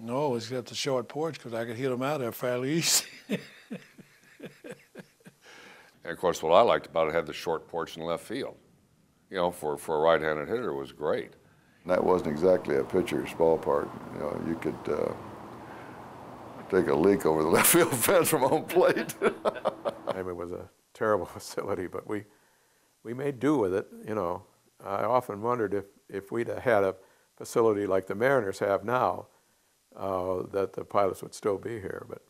No, he's got the short porch because I could hit him out there fairly easy. And of course, what I liked about it had the short porch in left field. You know, for a right-handed hitter, it was great. That wasn't exactly a pitcher's ballpark. You know, you could take a leak over the left field fence from home plate. I mean, it was a terrible facility, but we made do with it. You know, I often wondered if we'd have had a facility like the Mariners have now, that the Pilots would still be here. But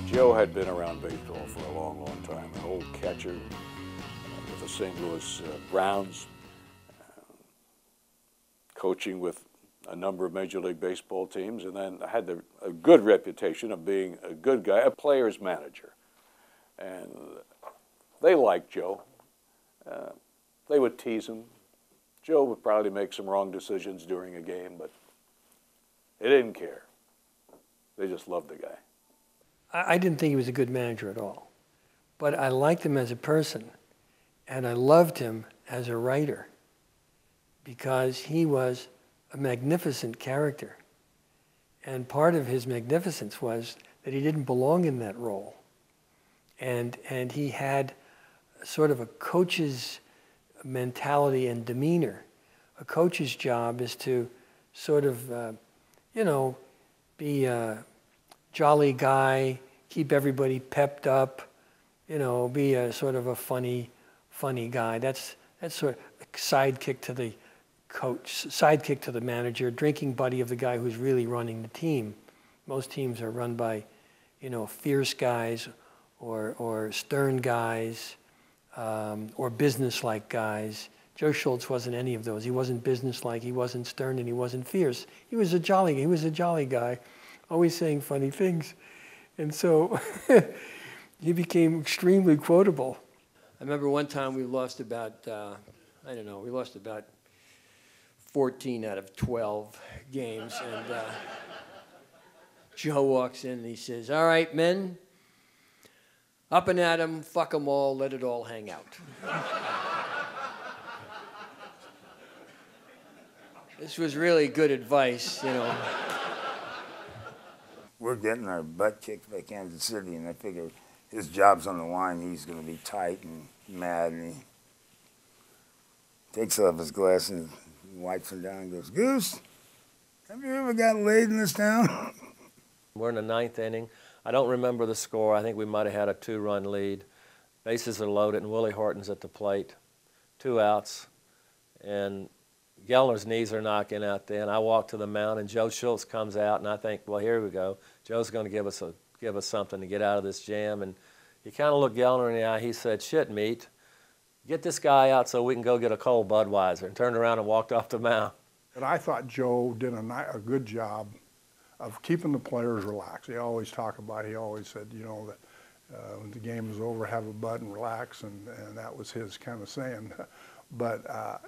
Joe had been around baseball for a long, long time, an old catcher with the St. Louis Browns, coaching with a number of Major League Baseball teams, and then had a good reputation of being a good guy, a player's manager. And they liked Joe. They would tease him. Joe would probably make some wrong decisions during a game, but they didn't care. They just loved the guy. I didn't think he was a good manager at all, but I liked him as a person, and I loved him as a writer because he was a magnificent character. And part of his magnificence was that he didn't belong in that role. And he had sort of a coach's mentality and demeanor. A coach's job is to sort of, you know, be a jolly guy, keep everybody pepped up, you know, be a sort of a funny guy. That's sort of a sidekick to the coach, sidekick to the manager, drinking buddy of the guy who's really running the team. Most teams are run by, you know, fierce guys or stern guys or businesslike guys. Joe Schultz wasn't any of those. He wasn't businesslike, he wasn't stern, and he wasn't fierce. He was a jolly guy, always saying funny things. And so he became extremely quotable. I remember one time we lost about, I don't know, we lost about 14 out of 12 games. And Joe walks in and he says, "All right, men, up and at 'em, fuck 'em all, let it all hang out." This was really good advice, you know. We're getting our butt kicked by Kansas City, and I figure his job's on the line. He's going to be tight and mad, and he takes off his glasses, wipes them down, and goes, "Goose, have you ever got laid in this town?" We're in the ninth inning. I don't remember the score. I think we might have had a 2-run lead. Bases are loaded, and Willie Horton's at the plate. 2 outs, and Gellner's knees are knocking out there, and I walk to the mound, and Joe Schultz comes out, and I think, well, here we go. Joe's going to give us something to get out of this jam. And he kind of looked Gellner in the eye. He said, "Shit, meat, get this guy out so we can go get a cold Budweiser," and turned around and walked off the mound. But I thought Joe did a good job of keeping the players relaxed. He always said, you know, that when the game is over, have a bud and relax, and that was his kind of saying. But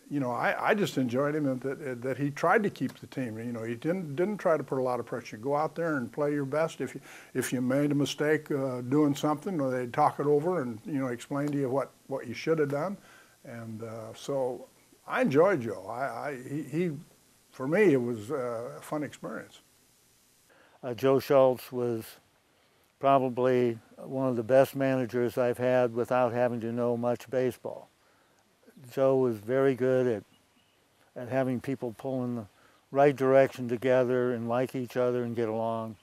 you know, I just enjoyed him and that he tried to keep the team. You know, he didn't try to put a lot of pressure. Go out there and play your best. If you made a mistake doing something, or they'd talk it over and, you know, explain to you what you should have done. And so I enjoyed Joe. For me, it was a fun experience. Joe Schultz was probably one of the best managers I've had without having to know much baseball. Joe was very good at having people pull in the right direction together and like each other and get along.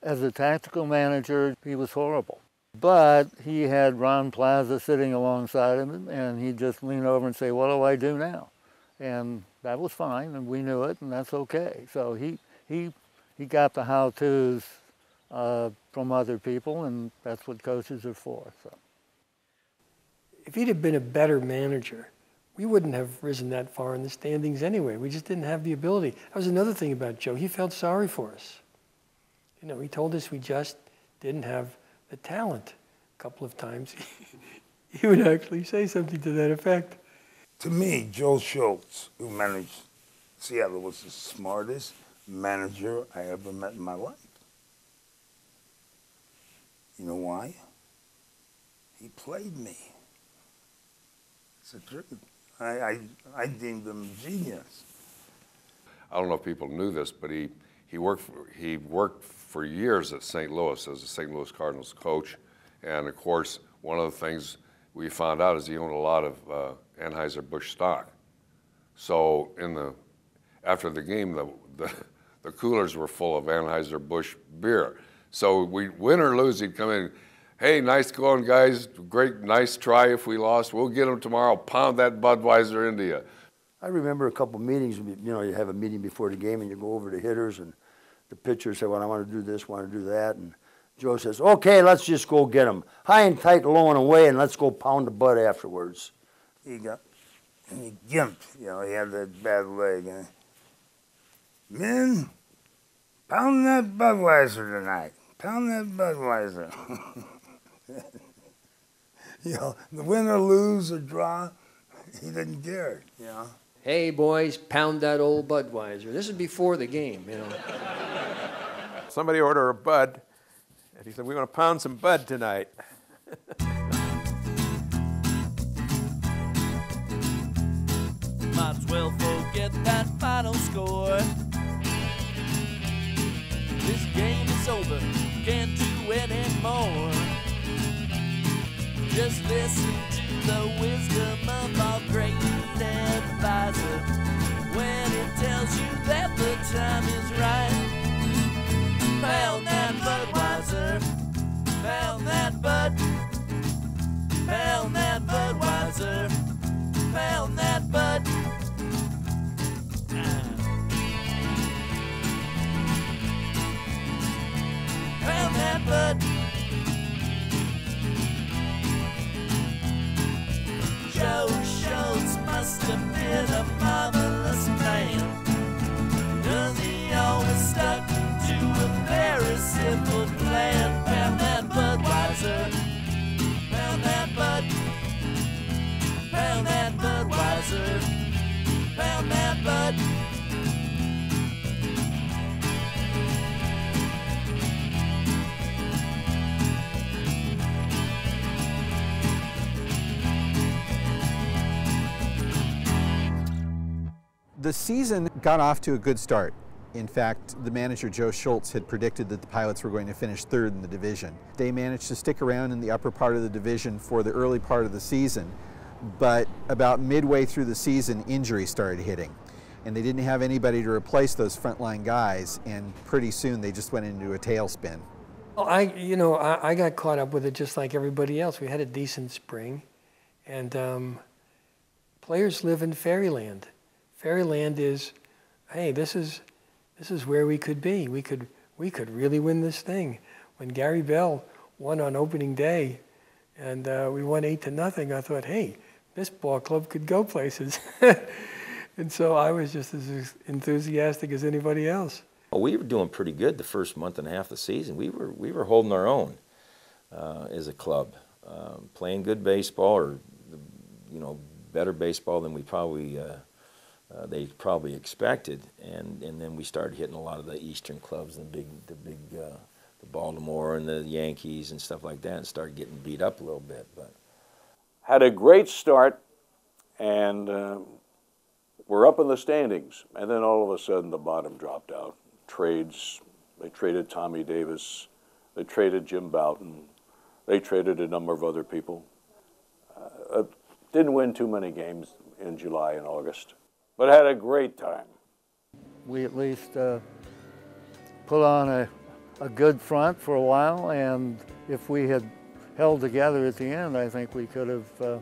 As a tactical manager, he was horrible. But he had Ron Plaza sitting alongside him, and he'd just lean over and say, "What do I do now?" And that was fine, and we knew it, and that's okay. So he got the how-tos from other people, and that's what coaches are for. So. If he'd have been a better manager, we wouldn't have risen that far in the standings anyway. We just didn't have the ability. That was another thing about Joe. He felt sorry for us. You know, he told us we just didn't have the talent. A couple of times he would actually say something to that effect. To me, Joe Schultz, who managed Seattle, was the smartest manager I ever met in my life. You know why? He played me. It's the truth. I deemed him a genius. I don't know if people knew this, but he worked for years at St. Louis as a St. Louis Cardinals coach. And of course, one of the things we found out is he owned a lot of Anheuser-Busch stock. So after the game, the coolers were full of Anheuser-Busch beer. So we win or lose, he'd come in, hey, nice going, guys. Great, nice try if we lost. We'll get them tomorrow. Pound that Budweiser into you. I remember a couple meetings, you know, you have a meeting before the game and you go over to hitters and the pitchers say, well, I want to do this, want to do that. And Joe says, okay, let's just go get them. High and tight, low and away, and let's go pound the Bud afterwards. He gimped, you know, he had that bad leg. And, men, pound that Budweiser tonight. Pound that Budweiser. You know, the win or lose or draw, he didn't care, you know. Hey, boys, pound that old Budweiser. This is before the game, you know. Somebody ordered a Bud, and he said, we're going to pound some Bud tonight. Might as well forget that final score. This game is over, can't do anymore. Just listen to the wisdom of our great advisor when it tells you that the time is right. Pound that Budweiser, pound that Bud, pound that Budweiser, pound that Bud. Pound that Bud. Joe Schultz must have been a marvelous man, 'cause he always stuck to a very simple plan. Pound that Budweiser, pound that Bud, pound that Budweiser, pound that Bud. The season got off to a good start. In fact, the manager, Joe Schultz, had predicted that the Pilots were going to finish third in the division. They managed to stick around in the upper part of the division for the early part of the season, but about midway through the season, injuries started hitting. And they didn't have anybody to replace those frontline guys, and pretty soon they just went into a tailspin. Well, I got caught up with it just like everybody else. We had a decent spring, and players live in fairyland. Fairyland is, hey, this is where we could be. We could really win this thing. When Gary Bell won on opening day, and we won 8-0, I thought, hey, this ball club could go places. And so I was just as enthusiastic as anybody else. Well, we were doing pretty good the first month and a half of the season. We were holding our own as a club, playing good baseball, or better baseball than we probably. They probably expected, and then we started hitting a lot of the Eastern clubs, and the Baltimore and the Yankees and stuff like that, and started getting beat up a little bit. But had a great start, and we're up in the standings, and then all of a sudden the bottom dropped out. Trades, they traded Tommy Davis, they traded Jim Bouton, they traded a number of other people. Didn't win too many games in July and August, but had a great time. We at least put on a good front for a while, and if we had held together at the end, I think we could have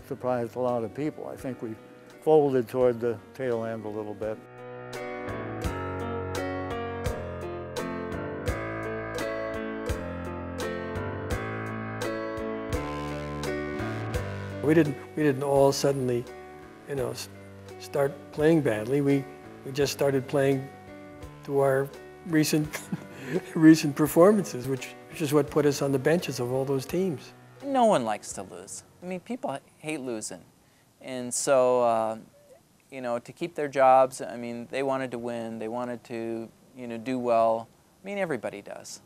surprised a lot of people. I think we folded toward the tail end a little bit. We didn't all suddenly, start playing badly. We just started playing to our recent recent performances, which is what put us on the benches of all those teams. No one likes to lose. I mean, people hate losing. And so, you know, to keep their jobs, I mean, they wanted to win. They wanted to, you know, do well. I mean, everybody does.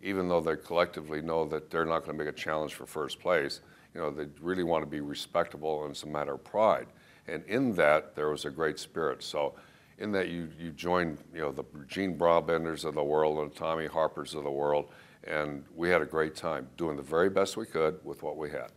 Even though they collectively know that they're not going to make a challenge for first place, you know, they really want to be respectable, and it's a matter of pride. And in that, there was a great spirit. So in that, you joined, you know, the Gene Brabenders of the world and Tommy Harpers of the world, and we had a great time doing the very best we could with what we had.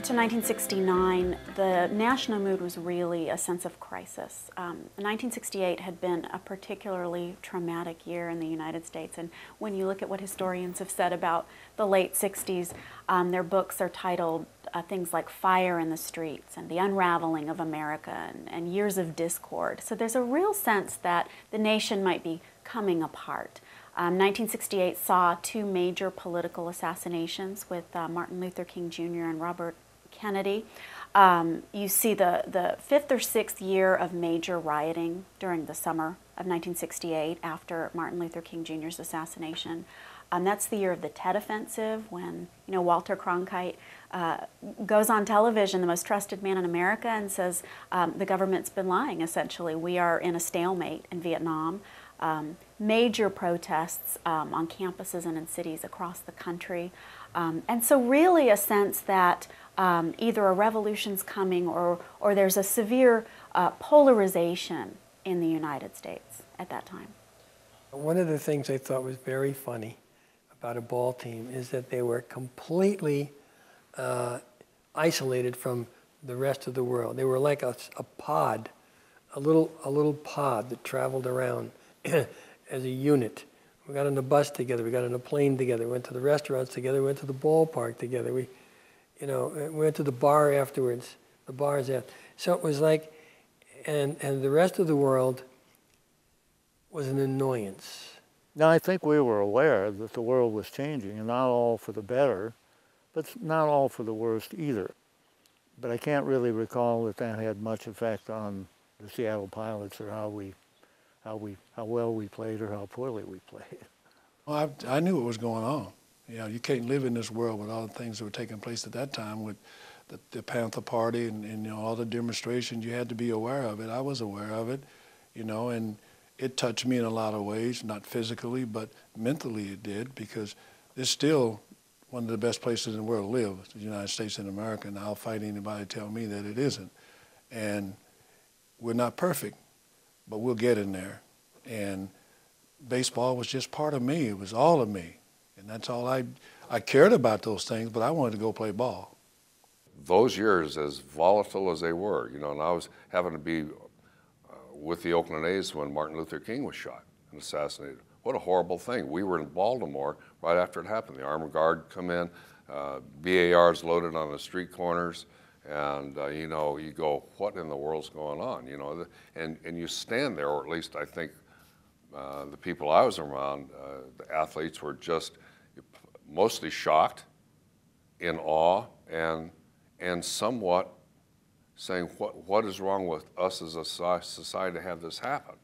To 1969, the national mood was really a sense of crisis. 1968 had been a particularly traumatic year in the United States, and when you look at what historians have said about the late 60s, their books are titled things like Fire in the Streets and The Unraveling of America and Years of Discord. So there's a real sense that the nation might be coming apart. 1968 saw two major political assassinations with Martin Luther King Jr. and Robert Kennedy. You see the fifth or sixth year of major rioting during the summer of 1968 after Martin Luther King Jr.'s assassination. That's the year of the Tet Offensive, when, you know, Walter Cronkite goes on television, the most trusted man in America, and says the government's been lying, essentially. We are in a stalemate in Vietnam. Major protests on campuses and in cities across the country. And so really a sense that either a revolution's coming or there's a severe polarization in the United States at that time. One of the things I thought was very funny about a ball team is that they were completely isolated from the rest of the world. They were like a pod, a little pod that traveled around as a unit. We got on the bus together, we got on a plane together, we went to the restaurants together, we went to the ballpark together, we went to the bar afterwards, the bars after. So it was like, and the rest of the world was an annoyance. Now, I think we were aware that the world was changing, and not all for the better, but not all for the worst either. But I can't really recall that that had much effect on the Seattle Pilots or how well we played or how poorly we played. Well, I knew what was going on. You know, you can't live in this world with all the things that were taking place at that time with the Panther Party and you know, all the demonstrations. You had to be aware of it. I was aware of it, you know, and it touched me in a lot of ways, not physically, but mentally it did, because it's still one of the best places in the world to live, the United States and America, and I'll fight anybody to tell me that it isn't. And we're not perfect, but we'll get in there. And baseball was just part of me. It was all of me. And that's all I cared about those things, but I wanted to go play ball. Those years, as volatile as they were, you know, and I was having to be with the Oakland A's when Martin Luther King was shot and assassinated. What a horrible thing. We were in Baltimore right after it happened. The armored guard come in, BARs loaded on the street corners, and you know, you go, what in the world's going on? You know, and you stand there, or at least I think the people I was around, the athletes were just mostly shocked, in awe, and somewhat saying, what is wrong with us as a society to have this happen?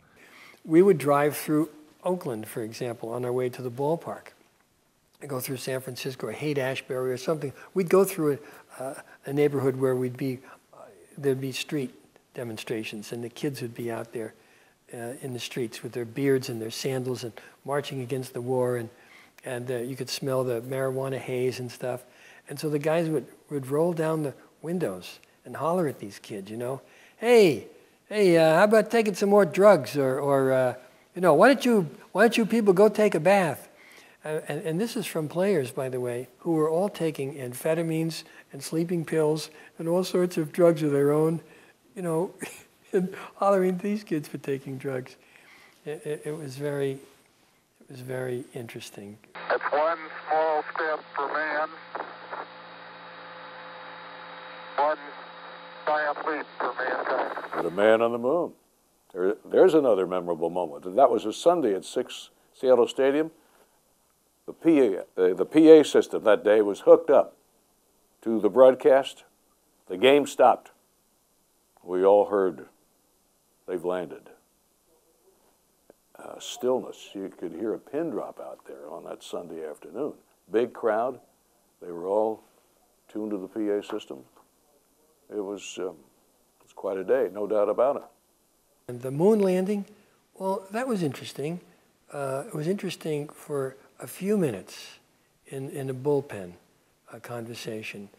We would drive through Oakland, for example, on our way to the ballpark. I'd go through San Francisco or Haight-Ashbury or something. We'd go through a neighborhood where there'd be street demonstrations, and the kids would be out there in the streets with their beards and their sandals and marching against the war, and you could smell the marijuana haze and stuff. And so the guys would roll down the windows and holler at these kids, you know, hey, how about taking some more drugs, or you know, why don't you people go take a bath? And this is from players, by the way, who were all taking amphetamines and sleeping pills and all sorts of drugs of their own, you know, and hollering at these kids for taking drugs. It was very, was very interesting. It's one small step for man, one giant leap for mankind. With a man on the moon. There's another memorable moment. And that was a Sunday at Seattle Stadium. The PA system that day was hooked up to the broadcast. The game stopped. We all heard, they've landed. Stillness. You could hear a pin drop out there on that Sunday afternoon. Big crowd. They were all tuned to the PA system. It was quite a day, no doubt about it. And the moon landing, well, that was interesting. It was interesting for a few minutes in a bullpen conversation.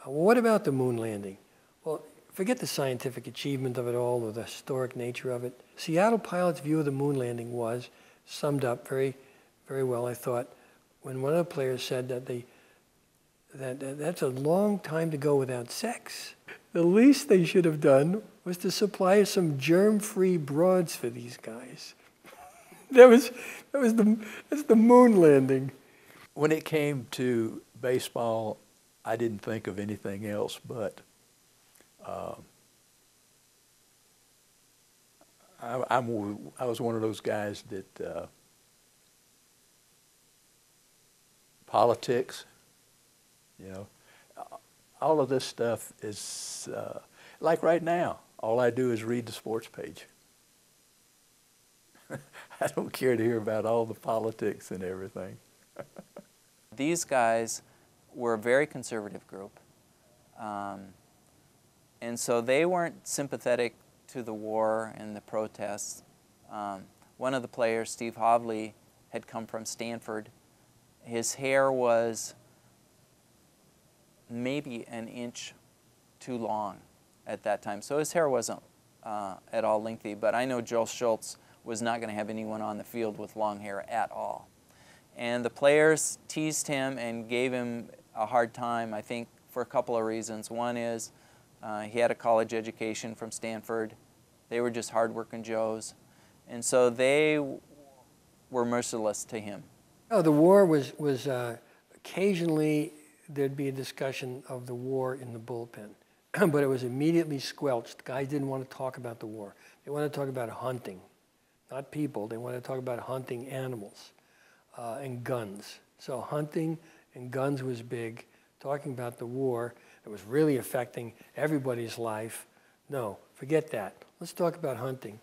What about the moon landing? Well, forget the scientific achievement of it all or the historic nature of it. Seattle pilots' view of the moon landing was summed up very, very well, I thought, when one of the players said that that's a long time to go without sex. The least they should have done was to supply some germ-free broads for these guys. That's the moon landing. When it came to baseball, I didn't think of anything else but I was one of those guys that politics, you know, all of this stuff is like right now. All I do is read the sports page. I don't care to hear about all the politics and everything. These guys were a very conservative group. And so they weren't sympathetic to the war and the protests. One of the players, Steve Hovley, had come from Stanford. His hair was maybe an inch too long at that time. So his hair wasn't at all lengthy, but I know Joe Schultz was not going to have anyone on the field with long hair at all. And the players teased him and gave him a hard time, I think, for a couple of reasons. One is he had a college education from Stanford. They were just hard-working Joes. And so they were merciless to him. Oh, the war was occasionally there'd be a discussion of the war in the bullpen, but it was immediately squelched. Guys didn't want to talk about the war. They wanted to talk about hunting, not people. They wanted to talk about hunting animals and guns. So hunting and guns was big. Talking about the war that was really affecting everybody's life. No, forget that. Let's talk about hunting.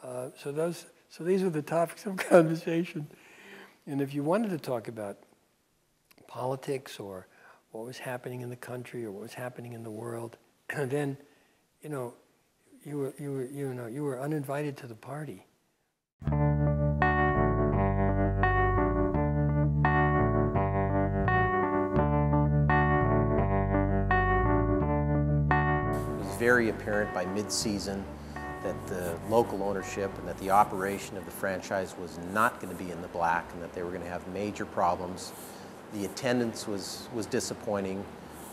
So these were the topics of conversation. And if you wanted to talk about politics or what was happening in the country or what was happening in the world, then, you know, you were uninvited to the party. It was very apparent by mid-season that the local ownership and that the operation of the franchise was not going to be in the black and that they were going to have major problems. The attendance was disappointing.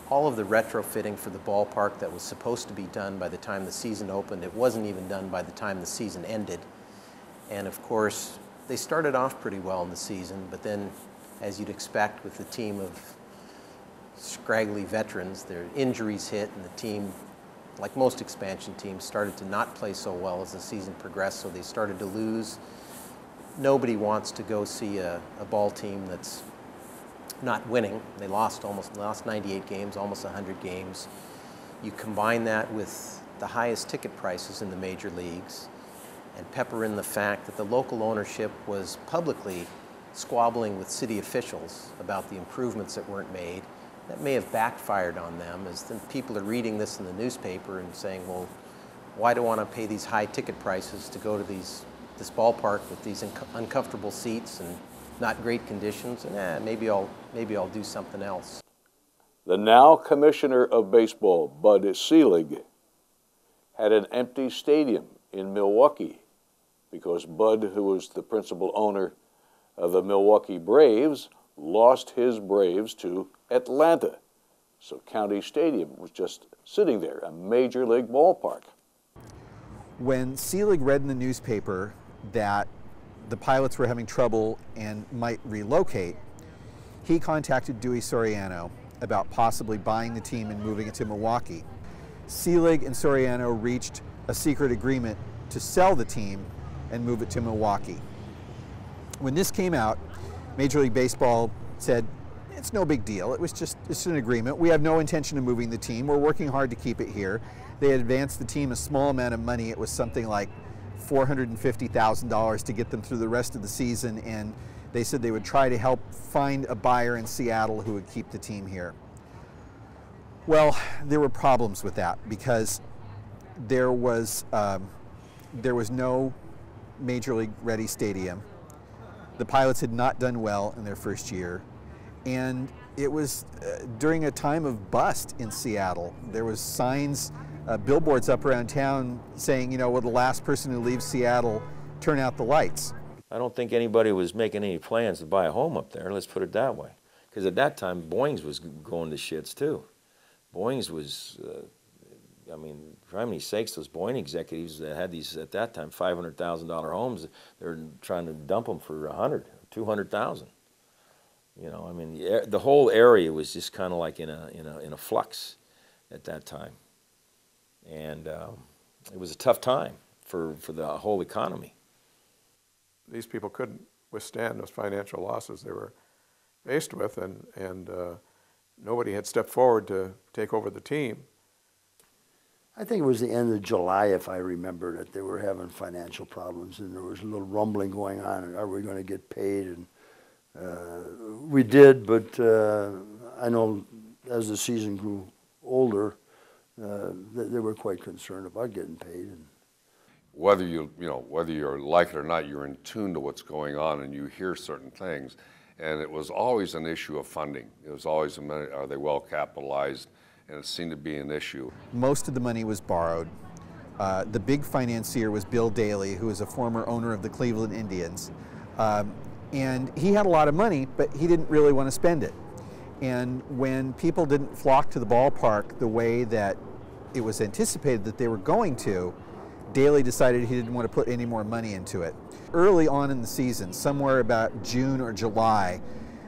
All of the retrofitting for the ballpark that was supposed to be done by the time the season opened, it wasn't even done by the time the season ended. And of course, they started off pretty well in the season, but then, as you'd expect with the team of scraggly veterans, their injuries hit and the team, like most expansion teams, started to not play so well as the season progressed, so they started to lose. Nobody wants to go see a ball team that's not winning. They lost 98 games, almost 100 games. You combine that with the highest ticket prices in the major leagues and pepper in the fact that the local ownership was publicly squabbling with city officials about the improvements that weren't made. That may have backfired on them, as then people are reading this in the newspaper and saying, well, why do I want to pay these high ticket prices to go to this ballpark with these uncomfortable seats and not great conditions, and maybe I'll do something else. The now commissioner of baseball, Bud Selig, had an empty stadium in Milwaukee because Bud, who was the principal owner of the Milwaukee Braves, lost his Braves to Atlanta. So County Stadium was just sitting there, a major league ballpark. When Selig read in the newspaper that the Pilots were having trouble and might relocate, he contacted Dewey Soriano about possibly buying the team and moving it to Milwaukee. Selig and Soriano reached a secret agreement to sell the team and move it to Milwaukee. When this came out, Major League Baseball said, it's no big deal. It's an agreement. We have no intention of moving the team. We're working hard to keep it here. They had advanced the team a small amount of money. It was something like $450,000 to get them through the rest of the season, and they said they would try to help find a buyer in Seattle who would keep the team here. Well, there were problems with that because there was no Major League ready stadium. The Pilots had not done well in their first year, and it was during a time of bust in Seattle. There was signs, billboards up around town saying, you know, well, the last person who leaves Seattle, turn out the lights. I don't think anybody was making any plans to buy a home up there, let's put it that way. Because at that time, Boeing's was going to shits too. Boeing's was, I mean, for how many sakes, those Boeing executives that had these, at that time, $500,000 homes, they're trying to dump them for 100, 200,000. You know, I mean, the whole area was just kind of like in a flux at that time. And it was a tough time for the whole economy. These people couldn't withstand those financial losses they were faced with, and nobody had stepped forward to take over the team. I think it was the end of July, if I remember, that they were having financial problems, and there was a little rumbling going on, and are we going to get paid? And we did, but I know as the season grew older, they were quite concerned about getting paid. And whether whether you're like it or not, you're in tune to what's going on, and you hear certain things. And it was always an issue of funding. It was always a matter, are they well capitalized? And it seemed to be an issue. Most of the money was borrowed. The big financier was Bill Daley, who was a former owner of the Cleveland Indians. And he had a lot of money, but he didn't really want to spend it. And when people didn't flock to the ballpark the way that it was anticipated that they were going to, Daley decided he didn't want to put any more money into it. Early on in the season, somewhere about June or July,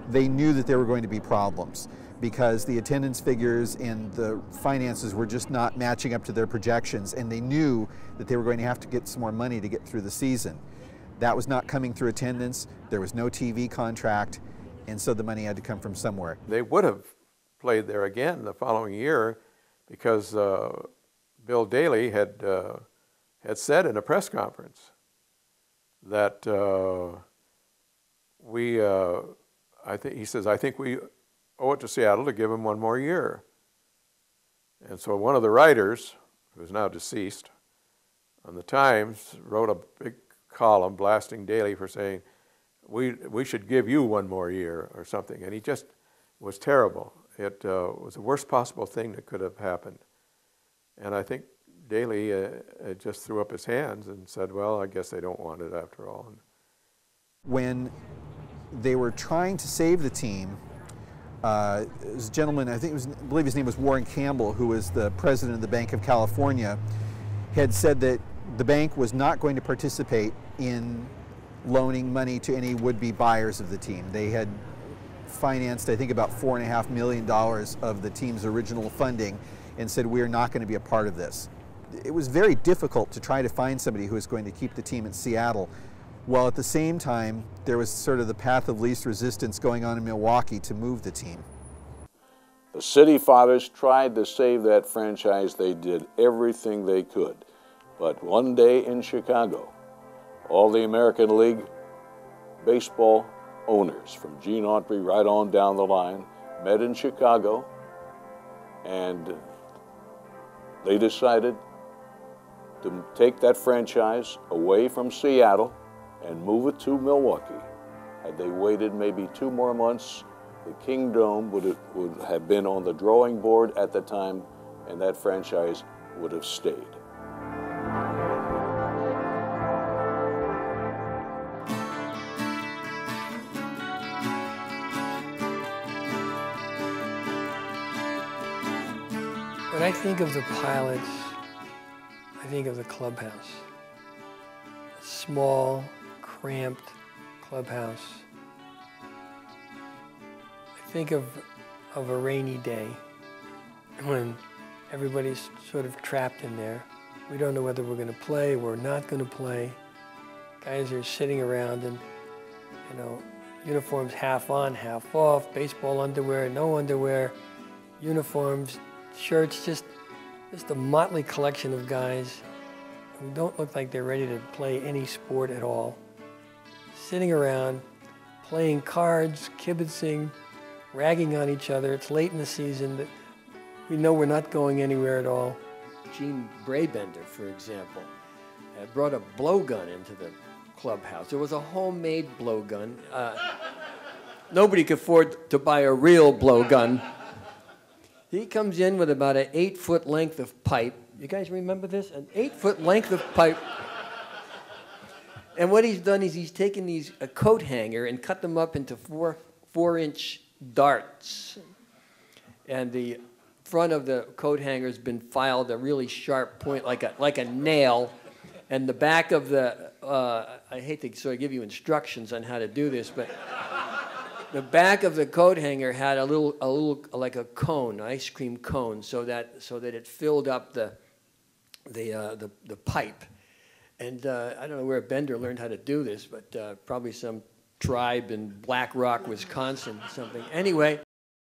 they knew that there were going to be problems because the attendance figures and the finances were just not matching up to their projections, and they knew that they were going to have to get some more money to get through the season. That was not coming through attendance, there was no TV contract, and so the money had to come from somewhere. They would have played there again the following year because Bill Daley had said in a press conference that I think we owe it to Seattle to give him one more year. And so one of the writers, who's now deceased, on the Times wrote a big column blasting Daley for saying, we should give you one more year or something. And he just was terrible. It was the worst possible thing that could have happened. And I think Daley just threw up his hands and said, well, I guess they don't want it after all. When they were trying to save the team, this gentleman, I believe his name was Warren Campbell, who was the president of the Bank of California, had said that the bank was not going to participate in loaning money to any would-be buyers of the team. They had financed, I think, about $4.5 million of the team's original funding and said, we are not going to be a part of this. It was very difficult to try to find somebody who was going to keep the team in Seattle, while at the same time there was sort of the path of least resistance going on in Milwaukee to move the team. The City Fathers tried to save that franchise. They did everything they could. But one day in Chicago, all the American League baseball owners, from Gene Autry right on down the line, met in Chicago, and they decided to take that franchise away from Seattle and move it to Milwaukee. Had they waited maybe 2 more months, the Kingdome would have been on the drawing board at the time, and that franchise would have stayed. When I think of the Pilots, I think of the clubhouse. Small, cramped clubhouse. I think of a rainy day when everybody's sort of trapped in there. We don't know whether we're going to play, we're not going to play. Guys are sitting around in, you know, uniforms half on, half off, baseball underwear, no underwear, uniforms, shirts, just a motley collection of guys who don't look like they're ready to play any sport at all. Sitting around, playing cards, kibitzing, ragging on each other. It's late in the season, but we know we're not going anywhere at all. Gene Brabender, for example, brought a blowgun into the clubhouse. It was a homemade blowgun. Nobody could afford to buy a real blowgun. He comes in with about an 8-foot length of pipe. You guys remember this? An 8-foot length of pipe. And what he's done is he's taken a coat hanger and cut them up into four-inch darts. And the front of the coat hanger has been filed a really sharp point, like a nail. And the back of the, I hate to sort of give you instructions on how to do this, but the back of the coat hanger had a little like a cone, an ice cream cone, so that it filled up the pipe. And I don't know where Bender learned how to do this, but probably some tribe in Black Rock, Wisconsin, something. Anyway,